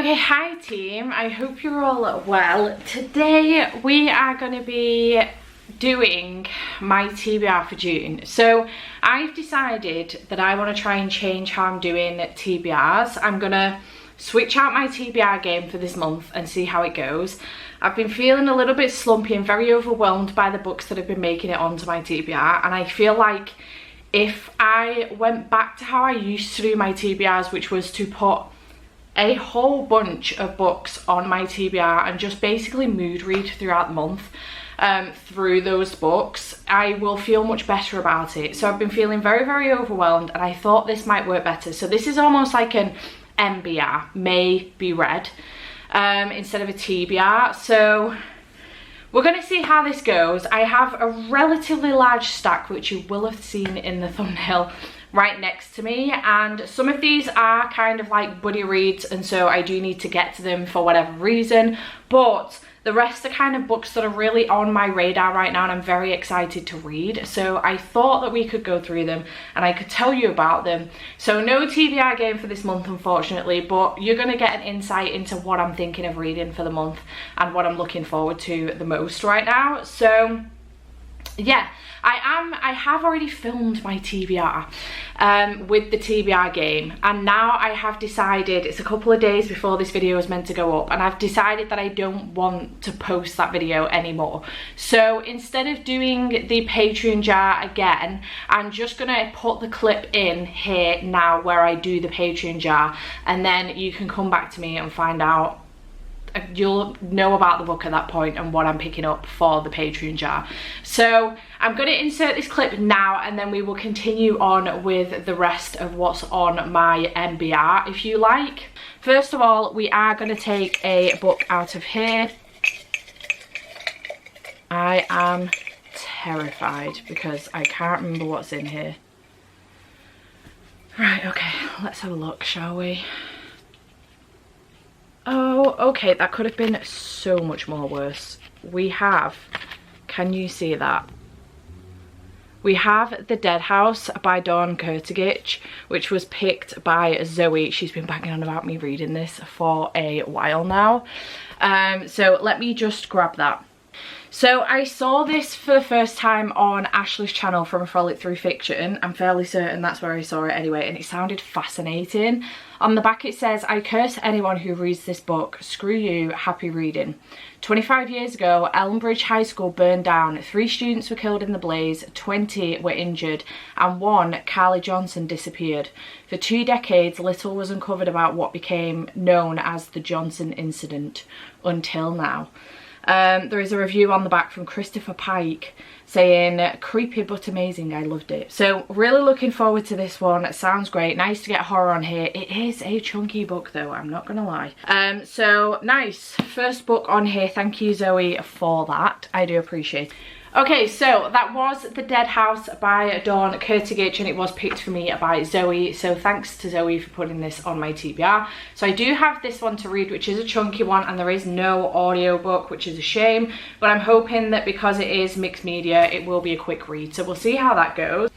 Okay, hi team, I hope you're all well. Today we are going to be doing my TBR for June. So I've decided that I want to try and change how I'm doing TBRs. I'm going to switch out my TBR game for this month and see how it goes. I've been feeling a little bit slumpy and very overwhelmed by the books that have been making it onto my TBR, and I feel like if I went back to how I used to do my TBRs, which was to put a whole bunch of books on my TBR and just basically mood read throughout the month through those books, I will feel much better about it. So I've been feeling very overwhelmed, and I thought this might work better. So this is almost like an MBR, may be read, instead of a TBR. So we're going to see how this goes. I have a relatively large stack, which you will have seen in the thumbnail, right next to me, and some of these are kind of like buddy reads, and so I do need to get to them for whatever reason, but the rest are kind of books that are really on my radar right now and I'm very excited to read. So I thought that we could go through them and I could tell you about them. So no TBR game for this month, unfortunately, but you're going to get an insight into what I'm thinking of reading for the month and what I'm looking forward to the most right now. So yeah, I have already filmed my TBR with the TBR game, and now I have decided, it's a couple of days before this video is meant to go up, and I've decided that I don't want to post that video anymore. So instead of doing the Patreon jar again, I'm just gonna put the clip in here now where I do the Patreon jar, and then you can come back to me and find out. You'll know about the book at that point and what I'm picking up for the Patreon jar. So I'm going to insert this clip now, and then we will continue on with the rest of what's on my MBR, if you like. First of all, we are going to take a book out of here. I am terrified because I can't remember what's in here. Right, okay, let's have a look, shall we? Oh, okay, that could have been so much more worse. We have, can you see that? We have The Dead House by Dawn Kurtagich, which was picked by Zoe. She's been banging on about me reading this for a while now. So let me just grab that. So I saw this for the first time on Ashley's channel from A Frolic Through Fiction. I'm fairly certain that's where I saw it anyway, and it sounded fascinating. On the back it says, "I curse anyone who reads this book. Screw you, happy reading." 25 years ago, Elmbridge High School burned down. 3 students were killed in the blaze, 20 were injured, and 1, Carly Johnson, disappeared. For 2 decades, little was uncovered about what became known as the Johnson incident, until now. There is a review on the back from Christopher Pike saying, "Creepy but amazing, I loved it." So really looking forward to this one. It sounds great. Nice to get horror on here. It is a chunky book though, I'm not gonna lie. So nice. First book on here. Thank you, Zoe, for that. I do appreciate it. Okay, so that was The Dead House by Dawn Kurtagich, and it was picked for me by Zoe, so thanks to Zoe for putting this on my TBR. So I do have this one to read, which is a chunky one, and there is no audiobook, which is a shame, but I'm hoping that because it is mixed media, it will be a quick read, so we'll see how that goes.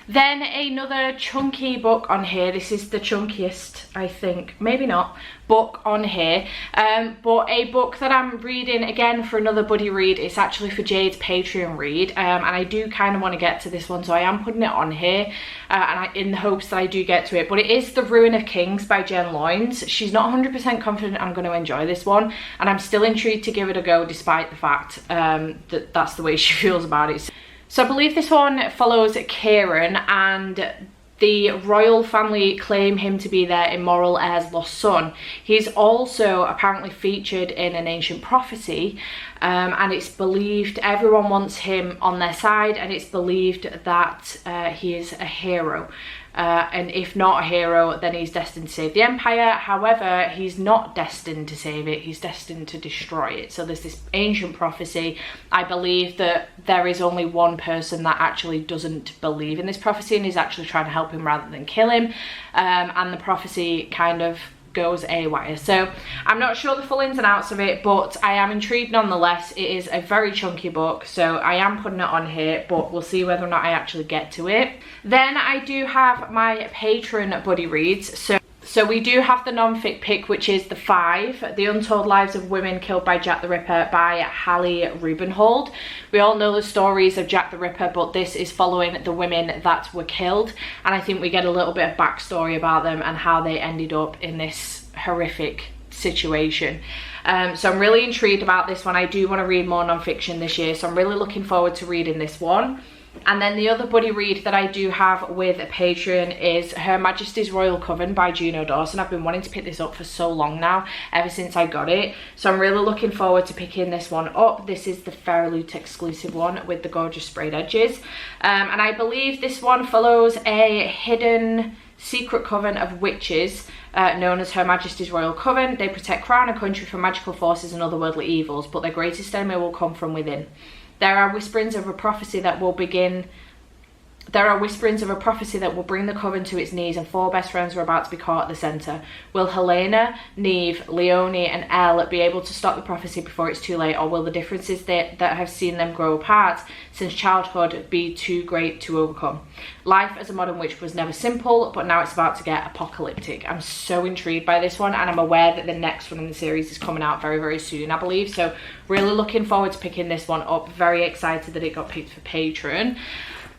Then another chunky book on here. This is the chunkiest, I think, maybe not, book on here, but a book that I'm reading again for another buddy read. It's actually for Jade's Patreon read, and I do kind of want to get to this one, so I am putting it on here in the hopes that I do get to it. But it is The Ruin of Kings by Jen Loynes. She's not 100% confident I'm going to enjoy this one, and I'm still intrigued to give it a go despite the fact that that's the way she feels about it. So I believe this one follows Kieran, and the royal family claim him to be their immoral heir's lost son. He's also apparently featured in an ancient prophecy, and it's believed everyone wants him on their side, and it's believed that he is a hero. And if not a hero, then he's destined to save the empire. However, he's not destined to save it, he's destined to destroy it. So there's this ancient prophecy. I believe that there is only one person that actually doesn't believe in this prophecy and is actually trying to help him rather than kill him, and the prophecy kind of goes AWire. So I'm not sure the full ins and outs of it, but I am intrigued nonetheless. It is a very chunky book, so I am putting it on here, but we'll see whether or not I actually get to it. Then I do have my Patreon buddy reads. So we do have the non-fic pick, which is The Five, The Untold Lives of Women Killed by Jack the Ripper by Hallie Rubenhold. We all know the stories of Jack the Ripper, but this is following the women that were killed. And I think we get a little bit of backstory about them and how they ended up in this horrific situation. So I'm really intrigued about this one. I do want to read more non-fiction this year, so I'm really looking forward to reading this one. And then the other buddy read that I do have with a Patreon is Her Majesty's Royal Coven by Juno Dawson. I've been wanting to pick this up for so long now, ever since I got it. So I'm really looking forward to picking this one up. This is the Fairloot exclusive one with the gorgeous sprayed edges. And I believe this one follows a hidden secret coven of witches known as Her Majesty's Royal Coven. They protect crown and country from magical forces and otherworldly evils, but their greatest enemy will come from within. There are whisperings of a prophecy that will bring the coven to its knees, and four best friends are about to be caught at the centre. Will Helena, Neve, Leonie and Elle be able to stop the prophecy before it's too late, or will the differences that have seen them grow apart since childhood be too great to overcome? Life as a modern witch was never simple, but now it's about to get apocalyptic. I'm so intrigued by this one, and I'm aware that the next one in the series is coming out very, very soon, I believe. So really looking forward to picking this one up. Very excited that it got picked for Patreon.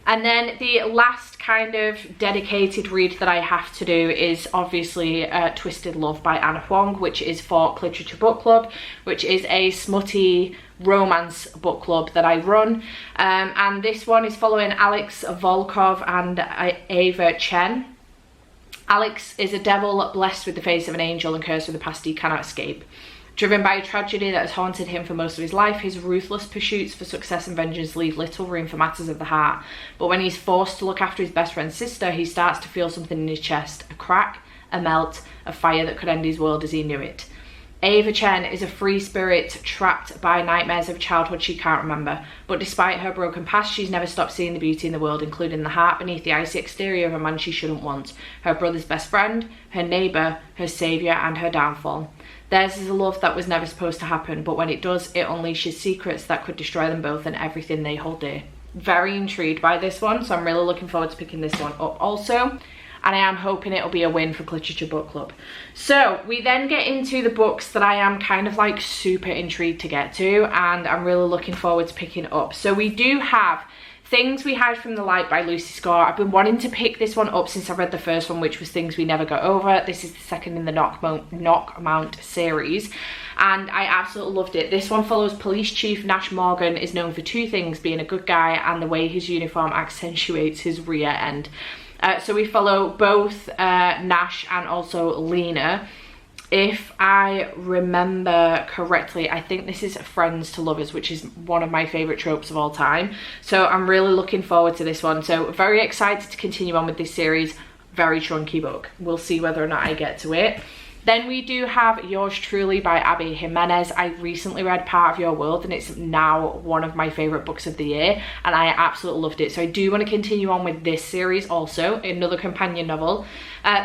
And then the last kind of dedicated read that I have to do is obviously Twisted Love by Anna Huang, which is for Literature Book Club, which is a smutty romance book club that I run. And this one is following Alex Volkov and Ava Chen. Alex is a devil blessed with the face of an angel and cursed with a past he cannot escape. Driven by a tragedy that has haunted him for most of his life, his ruthless pursuits for success and vengeance leave little room for matters of the heart. But when he's forced to look after his best friend's sister, he starts to feel something in his chest, a crack, a melt, a fire that could end his world as he knew it. Ava Chen is a free spirit trapped by nightmares of childhood she can't remember, but despite her broken past, she's never stopped seeing the beauty in the world, including the heart beneath the icy exterior of a man she shouldn't want, her brother's best friend, her neighbour, her saviour and her downfall. Theirs is a love that was never supposed to happen, but when it does, it unleashes secrets that could destroy them both and everything they hold dear. Very intrigued by this one, so I'm really looking forward to picking this one up also. And I am hoping it'll be a win for Literature Book Club. So we then get into the books that I am kind of like super intrigued to get to, and I'm really looking forward to picking up. So we do have Things We Hide from the Light by Lucy Score. I've been wanting to pick this one up since I read the first one, which was Things We Never Got Over. This is the second in the Knockmount series, and I absolutely loved it. This one follows Police Chief Nash Morgan, is known for two things, being a good guy and the way his uniform accentuates his rear end. So we follow both Nash and also Lena. If I remember correctly, I think this is Friends to Lovers, which is one of my favourite tropes of all time. So I'm really looking forward to this one. So very excited to continue on with this series. Very chunky book. We'll see whether or not I get to it. Then we do have Yours Truly by Abby Jimenez. I recently read Part of Your World and it's now one of my favourite books of the year, and I absolutely loved it. So I do want to continue on with this series also, another companion novel.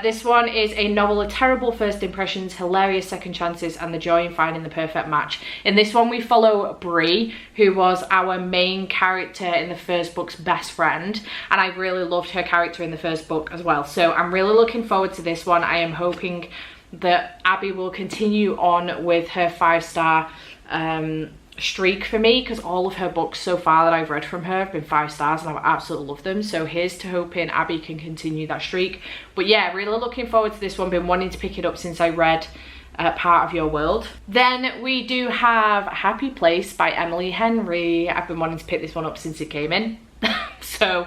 This one is a novel of terrible first impressions, hilarious second chances and the joy in finding the perfect match. In this one we follow Bree, who was our main character in the first book's best friend, and I really loved her character in the first book as well. So I'm really looking forward to this one. I am hoping that Abby will continue on with her 5-star streak for me, because all of her books so far that I've read from her have been 5 stars and I've absolutely loved them. So here's to hoping Abby can continue that streak. But yeah, really looking forward to this one. Been wanting to pick it up since I read Part of Your World. Then we do have Happy Place by Emily Henry. I've been wanting to pick this one up since it came in. So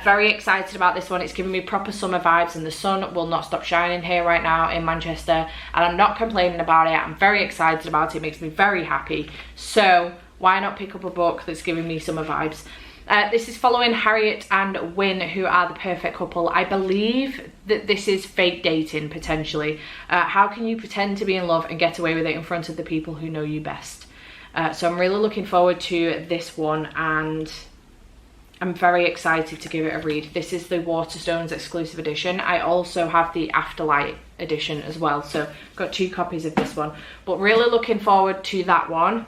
very excited about this one. It's giving me proper summer vibes, and the sun will not stop shining here right now in Manchester, and I'm not complaining about it. I'm very excited about it. It makes me very happy. So why not pick up a book that's giving me summer vibes? This is following Harriet and Wynne, who are the perfect couple. I believe that this is fake dating, potentially. How can you pretend to be in love and get away with it in front of the people who know you best? So I'm really looking forward to this one, and I'm very excited to give it a read. This is the Waterstones exclusive edition. I also have the Afterlight edition as well, so I've got 2 copies of this one. But really looking forward to that one.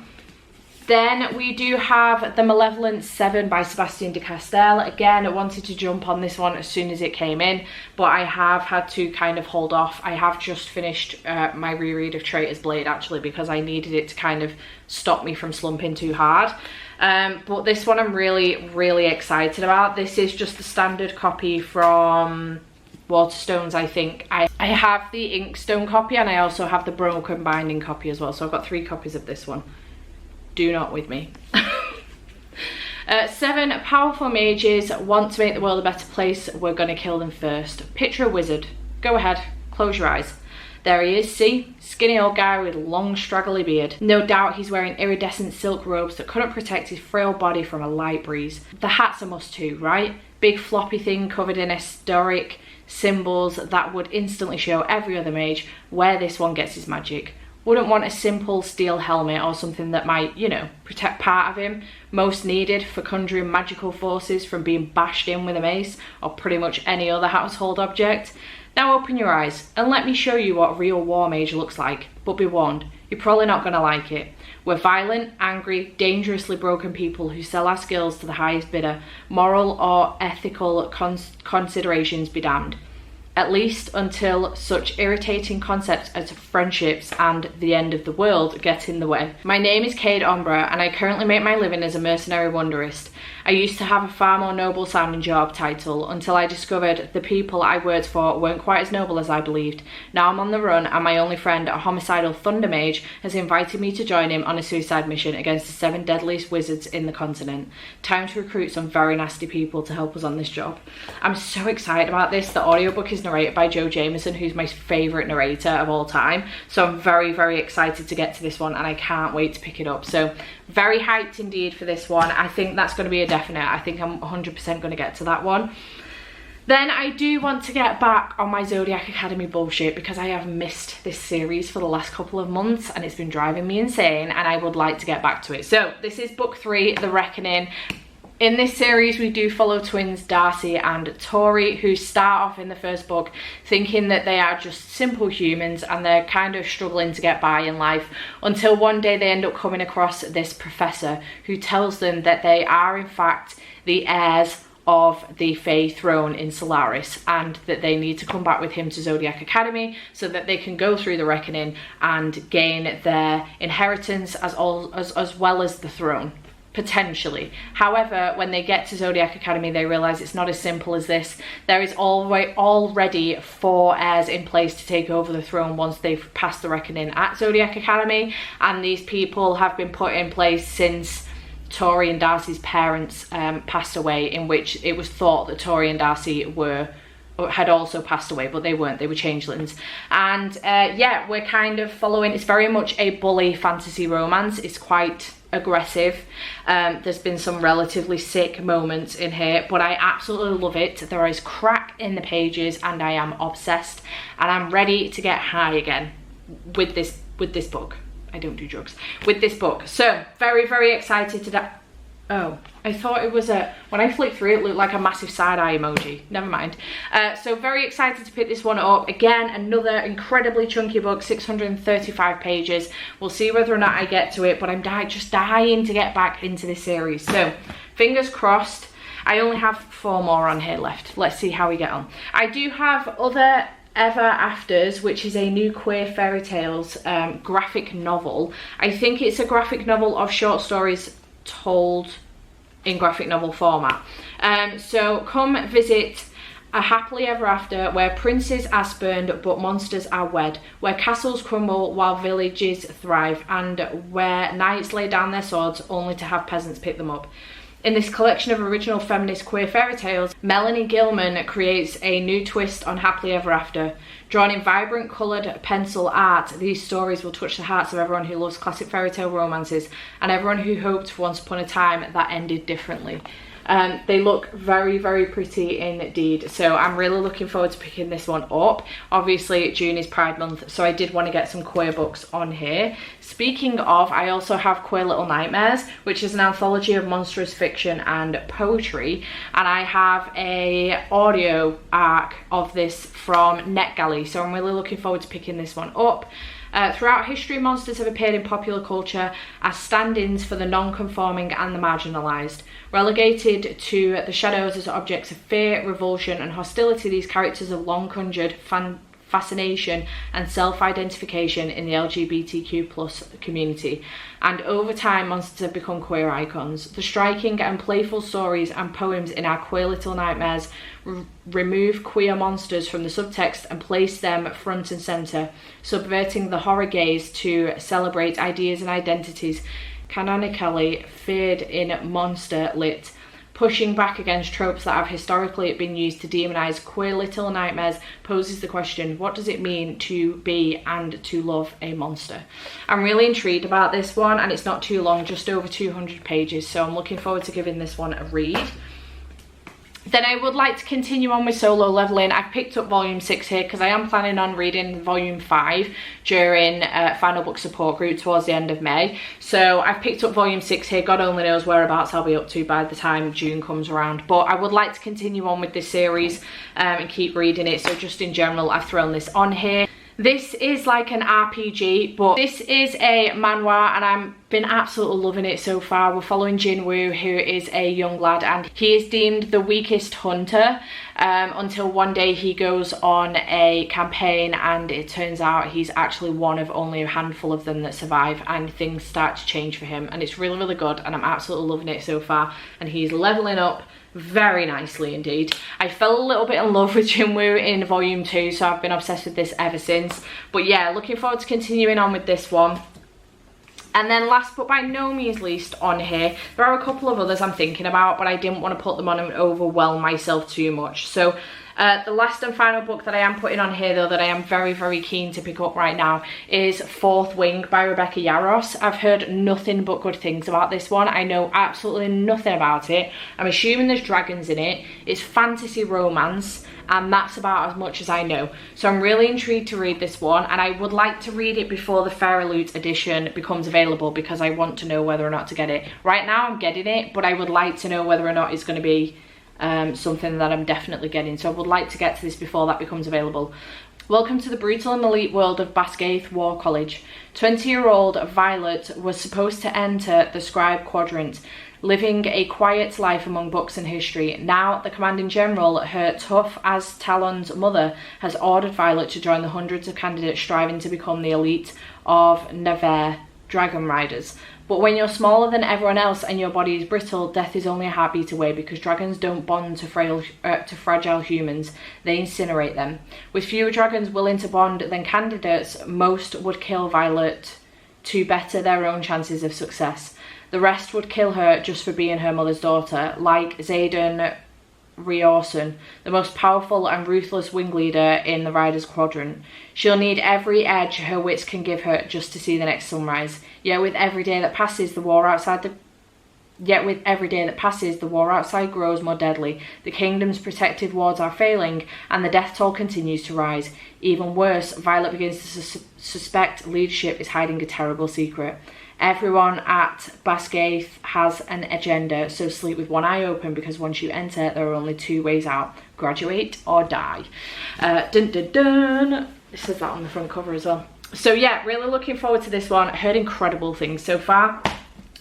Then we do have the Malevolence 7 by Sebastian de Castell. Again, I wanted to jump on this one as soon as it came in, but I have had to kind of hold off. I have just finished my reread of Traitor's Blade, actually, because I needed it to kind of stop me from slumping too hard. But this one I'm really, really excited about. This is just the standard copy from Waterstones, I think. I have the Inkstone copy, and I also have the broken binding copy as well, so I've got 3 copies of this one. Do not with me. 7 powerful mages want to make the world a better place. We're gonna kill them first. Picture a wizard. Go ahead, close your eyes. There he is, see? Skinny old guy with long straggly beard. No doubt he's wearing iridescent silk robes that couldn't protect his frail body from a light breeze. The hat's a must too, right? Big floppy thing covered in historic symbols that would instantly show every other mage where this one gets his magic. Wouldn't want a simple steel helmet or something that might, you know, protect part of him. Most needed for conjuring magical forces from being bashed in with a mace or pretty much any other household object. Now open your eyes and let me show you what a real war mage looks like. But be warned, you're probably not going to like it. We're violent, angry, dangerously broken people who sell our skills to the highest bidder. Moral or ethical considerations be damned. At least until such irritating concepts as friendships and the end of the world get in the way. My name is Cade Ombra and I currently make my living as a mercenary wanderist. I used to have a far more noble sounding job title until I discovered the people I worked for weren't quite as noble as I believed. Now I'm on the run and my only friend, a homicidal thunder mage, has invited me to join him on a suicide mission against the 7 deadliest wizards in the continent. Time to recruit some very nasty people to help us on this job. I'm so excited about this. The audiobook is narrated by Joe Jameson, who's my favourite narrator of all time. So I'm very, very excited to get to this one and I can't wait to pick it up. So very hyped indeed for this one. I think that's going to be a definite. I think I'm 100% going to get to that one. Then I do want to get back on my Zodiac Academy bullshit because I have missed this series for the last couple of months and it's been driving me insane and I would like to get back to it. So this is book 3, The Reckoning. In this series, we do follow twins Darcy and Tori, who start off in the first book thinking that they are just simple humans and they're kind of struggling to get by in life until one day they end up coming across this professor who tells them that they are in fact the heirs of the Fae throne in Solaris and that they need to come back with him to Zodiac Academy so that they can go through the reckoning and gain their inheritance as well as the throne. Potentially. However, when they get to Zodiac Academy, they realise it's not as simple as this. There is already 4 heirs in place to take over the throne once they've passed the reckoning at Zodiac Academy, and these people have been put in place since Tori and Darcy's parents passed away, in which it was thought that Tori and Darcy had also passed away, but they weren't. They were changelings. And yeah, we're kind of following, it's very much a bully fantasy romance. It's quite aggressive. There's been some relatively sick moments in here, but I absolutely love it. There is crack in the pages and I am obsessed and I'm ready to get high again with this book. I don't do drugs. With this book. So very, very excited to oh, I thought it was when I flicked through it looked like a massive side-eye emoji. Never mind. So very excited to pick this one up. Again, another incredibly chunky book, 635 pages. We'll see whether or not I get to it, but I'm just dying to get back into this series. So fingers crossed. I only have 4 more on here left. Let's see how we get on. I do have Other Ever Afters, which is a new queer fairy tales graphic novel. I think it's a graphic novel of short stories told in graphic novel format. So come visit a happily ever after where princes are spurned but monsters are wed, where castles crumble while villages thrive, and where knights lay down their swords only to have peasants pick them up. In this collection of original feminist queer fairy tales, Melanie Gilman creates a new twist on Happily Ever After. Drawn in vibrant coloured pencil art, these stories will touch the hearts of everyone who loves classic fairy tale romances and everyone who hoped for once upon a time that ended differently. They look very, very pretty indeed, so I'm really looking forward to picking this one up. Obviously June is Pride Month, so I did want to get some queer books on here. Speaking of, I also have Queer Little Nightmares, which is an anthology of monstrous fiction and poetry, and I have a audio arc of this from NetGalley, so I'm really looking forward to picking this one up. Throughout history, monsters have appeared in popular culture as stand-ins for the non-conforming and the marginalised. Relegated to the shadows as objects of fear, revulsion and hostility, these characters have long conjured fascination and self-identification in the LGBTQ+ community, and over time monsters have become queer icons. The striking and playful stories and poems in our Queer Little Nightmares remove queer monsters from the subtext and place them front and centre, subverting the horror gaze to celebrate ideas and identities canonically feared in monster lit. Pushing back against tropes that have historically been used to demonise Queer Little Nightmares poses the question, what does it mean to be and to love a monster? I'm really intrigued about this one, and it's not too long, just over 200 pages, so I'm looking forward to giving this one a read. Then I would like to continue on with Solo Leveling. I've picked up volume 6 here because I am planning on reading volume 5 during Final Book Support Group towards the end of May. So I've picked up volume 6 here. God only knows whereabouts I'll be up to by the time June comes around. But I would like to continue on with this series and keep reading it. So just in general, I've thrown this on here. This is like an RPG, but this is a manhwa, and I've been absolutely loving it so far. We're following Jinwoo, who is a young lad, and he is deemed the weakest hunter until one day he goes on a campaign and it turns out he's actually one of only a handful of them that survive, and things start to change for him, and it's really, really good, and I'm absolutely loving it so far, and he's leveling up very nicely indeed. I fell a little bit in love with Jinwoo in volume 2, so I've been obsessed with this ever since. But yeah, looking forward to continuing on with this one. And then last but by no means least on here, there are a couple of others I'm thinking about, but I didn't want to put them on and overwhelm myself too much. So the last and final book that I am putting on here, though, that I am very, very keen to pick up right now is Fourth Wing by Rebecca Yarros. I've heard nothing but good things about this one. I know absolutely nothing about it. I'm assuming there's dragons in it. It's fantasy romance, and that's about as much as I know. So I'm really intrigued to read this one, and I would like to read it before the Fairy Loot edition becomes available because I want to know whether or not to get it. Right now I'm getting it, but I would like to know whether or not it's going to be something that I'm definitely getting. So I would like to get to this before that becomes available. Welcome to the brutal and elite world of Basgaith War College. 20-year-old Violet was supposed to enter the Scribe Quadrant, living a quiet life among books and history. Now, the Commanding General, her tough as Talon's mother, has ordered Violet to join the hundreds of candidates striving to become the elite of Nevere Dragon Riders. But when you're smaller than everyone else and your body is brittle, death is only a heartbeat away, because dragons don't bond to fragile humans, they incinerate them. With fewer dragons willing to bond than candidates, most would kill Violet to better their own chances of success. The rest would kill her just for being her mother's daughter, like Xaden Riorson, the most powerful and ruthless wing leader in the Riders Quadrant. She'll need every edge her wits can give her just to see the next sunrise. Yet with every day that passes, the war outside grows more deadly. The kingdom's protective wards are failing, and the death toll continues to rise. Even worse, Violet begins to suspect leadership is hiding a terrible secret. Everyone at Basgaith has an agenda, so sleep with one eye open, because once you enter, there are only two ways out: graduate or die. Dun dun dun. It says that on the front cover as well. So yeah, really looking forward to this one. I heard incredible things so far,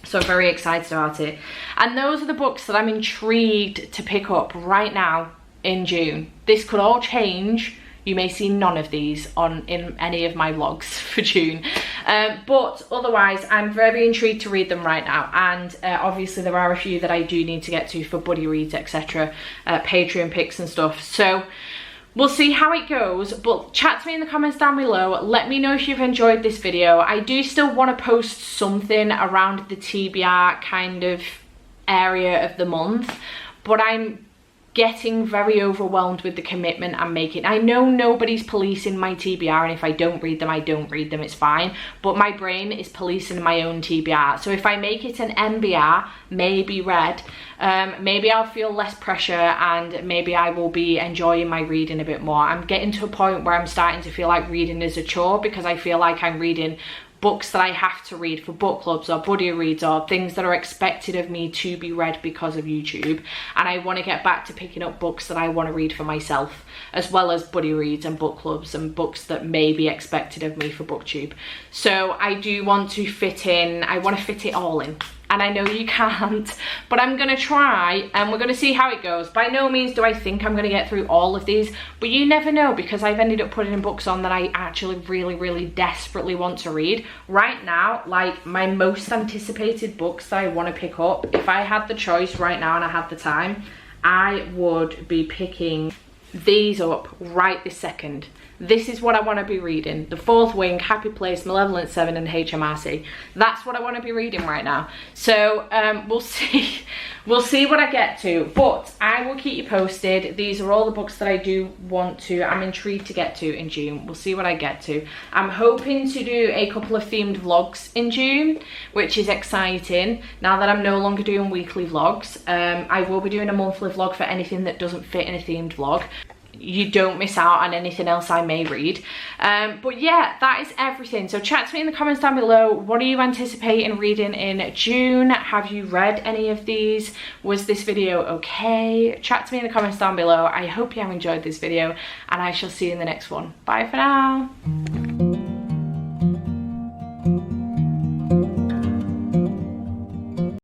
so I'm very excited about it. And those are the books that I'm intrigued to pick up right now in June. This could all change. You may see none of these in any of my vlogs for June. But otherwise, I'm very intrigued to read them right now. And obviously there are a few that I do need to get to for buddy reads, etc. Patreon picks and stuff. So we'll see how it goes, but chat to me in the comments down below. Let me know if you've enjoyed this video. I do still want to post something around the TBR kind of area of the month, but I'm getting very overwhelmed with the commitment I'm making. I know nobody's policing my TBR, and if I don't read them, I don't read them, it's fine. But my brain is policing my own TBR. So if I make it an MBR, maybe read, maybe I'll feel less pressure, and maybe I will be enjoying my reading a bit more. I'm getting to a point where I'm starting to feel like reading is a chore, because I feel like I'm reading books that I have to read for book clubs or buddy reads or things that are expected of me to be read because of YouTube. And I want to get back to picking up books that I want to read for myself, as well as buddy reads and book clubs and books that may be expected of me for BookTube. So I do want to fit in, I want to fit it all in. And I know you can't, but I'm gonna try, and we're gonna see how it goes. By no means do I think I'm gonna get through all of these, but you never know, because I've ended up putting in books on that I actually really desperately want to read. Right now, like, my most anticipated books that I want to pick up, if I had the choice right now and I had the time, I would be picking these up right this second. This is what I want to be reading. The Fourth Wing, Happy Place, Malevolence 7 and HMRC. That's what I want to be reading right now. So we'll see. We'll see what I get to, but I will keep you posted. These are all the books that I do want to, I'm intrigued to get to in June. We'll see what I get to. I'm hoping to do a couple of themed vlogs in June, which is exciting. Now that I'm no longer doing weekly vlogs, I will be doing a monthly vlog for anything that doesn't fit in a themed vlog. You don't miss out on anything else I may read. But yeah, that is everything. So chat to me in the comments down below. What are you anticipating reading in June? Have you read any of these? Was this video okay? Chat to me in the comments down below. I hope you have enjoyed this video, and I shall see you in the next one. Bye for now.